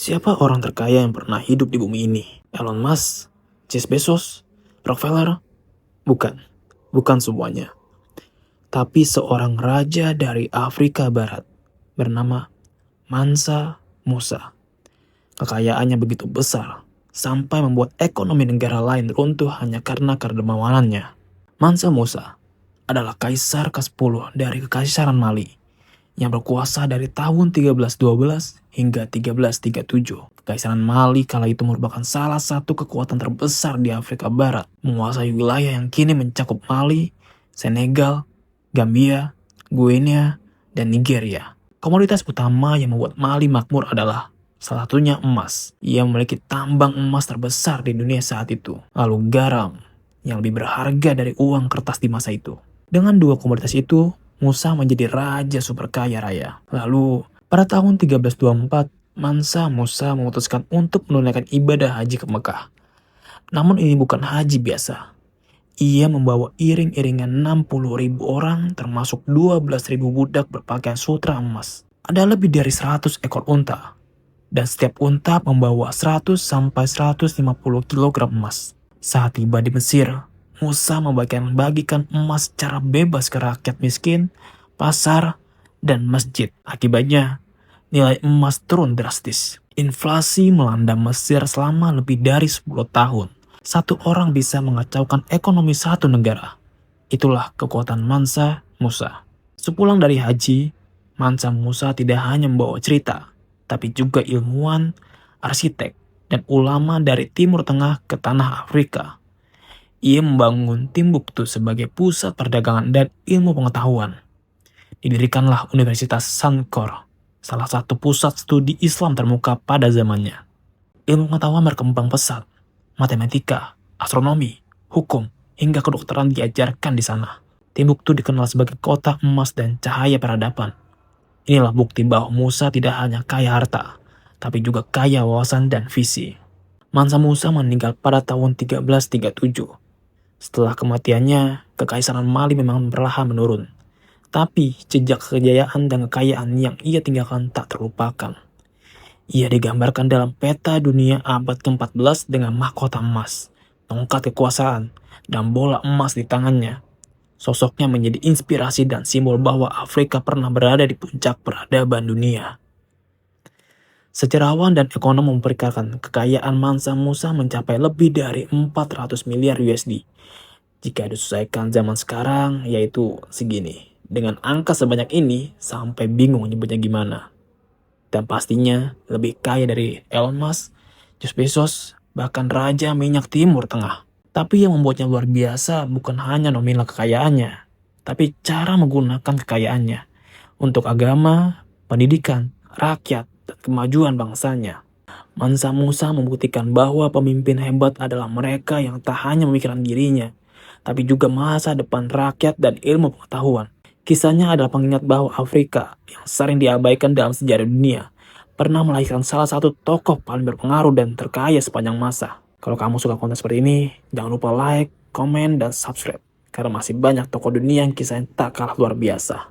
Siapa orang terkaya yang pernah hidup di bumi ini? Elon Musk? Jeff Bezos? Rockefeller? Bukan, bukan semuanya. Tapi seorang raja dari Afrika Barat bernama Mansa Musa. Kekayaannya begitu besar sampai membuat ekonomi negara lain runtuh hanya karena kedermawanannya. Mansa Musa adalah kaisar ke-10 dari Kekaisaran Mali yang berkuasa dari tahun 1312 hingga 1337. Kekaisaran Mali kala itu merupakan salah satu kekuatan terbesar di Afrika Barat, menguasai wilayah yang kini mencakup Mali, Senegal, Gambia, Guinea, dan Nigeria. Komoditas utama yang membuat Mali makmur adalah salah satunya emas. Ia memiliki tambang emas terbesar di dunia saat itu. Lalu garam, yang lebih berharga dari uang kertas di masa itu. Dengan dua komoditas itu, Musa menjadi raja super kaya raya. Lalu, pada tahun 1324, Mansa Musa memutuskan untuk menunaikan ibadah haji ke Mekah. Namun ini bukan haji biasa. Ia membawa iring-iringan 60.000 orang termasuk 12.000 budak berpakaian sutra emas. Ada lebih dari 100 ekor unta. Dan setiap unta membawa 100-150 kg emas. Saat tiba di Mesir, Musa membagikan emas secara bebas ke rakyat miskin, pasar, dan masjid. Akibatnya, nilai emas turun drastis. Inflasi melanda Mesir selama lebih dari 10 tahun. Satu orang bisa mengacaukan ekonomi satu negara. Itulah kekuatan Mansa Musa. Sepulang dari haji, Mansa Musa tidak hanya membawa cerita, tapi juga ilmuwan, arsitek, dan ulama dari Timur Tengah ke tanah Afrika. Ia membangun Timbuktu sebagai pusat perdagangan dan ilmu pengetahuan. Didirikanlah Universitas Sankore, salah satu pusat studi Islam termuka pada zamannya. Ilmu pengetahuan berkembang pesat. Matematika, astronomi, hukum, hingga kedokteran diajarkan di sana. Timbuktu dikenal sebagai kota emas dan cahaya peradaban. Inilah bukti bahwa Musa tidak hanya kaya harta, tapi juga kaya wawasan dan visi. Mansa Musa meninggal pada tahun 1337. Setelah kematiannya, Kekaisaran Mali memang perlahan menurun. Tapi jejak kejayaan dan kekayaan yang ia tinggalkan tak terlupakan. Ia digambarkan dalam peta dunia abad ke-14 dengan mahkota emas, tongkat kekuasaan, dan bola emas di tangannya. Sosoknya menjadi inspirasi dan simbol bahwa Afrika pernah berada di puncak peradaban dunia. Sejarawan dan ekonom memperkirakan kekayaan Mansa Musa mencapai lebih dari 400 miliar USD. Jika disesuaikan zaman sekarang, yaitu segini. Dengan angka sebanyak ini, sampai bingung nyebutnya gimana. Dan pastinya lebih kaya dari Elon Musk, Jeff Bezos, bahkan Raja Minyak Timur Tengah. Tapi yang membuatnya luar biasa bukan hanya nominal kekayaannya, tapi cara menggunakan kekayaannya untuk agama, pendidikan, rakyat, dan kemajuan bangsanya. Mansa Musa membuktikan bahwa pemimpin hebat adalah mereka yang tak hanya memikirkan dirinya, tapi juga masa depan rakyat dan ilmu pengetahuan. Kisahnya adalah pengingat bahwa Afrika yang sering diabaikan dalam sejarah dunia pernah melahirkan salah satu tokoh paling berpengaruh dan terkaya sepanjang masa. Kalau kamu suka konten seperti ini, jangan lupa like, komen, dan subscribe. Karena masih banyak tokoh dunia yang kisahnya tak kalah luar biasa.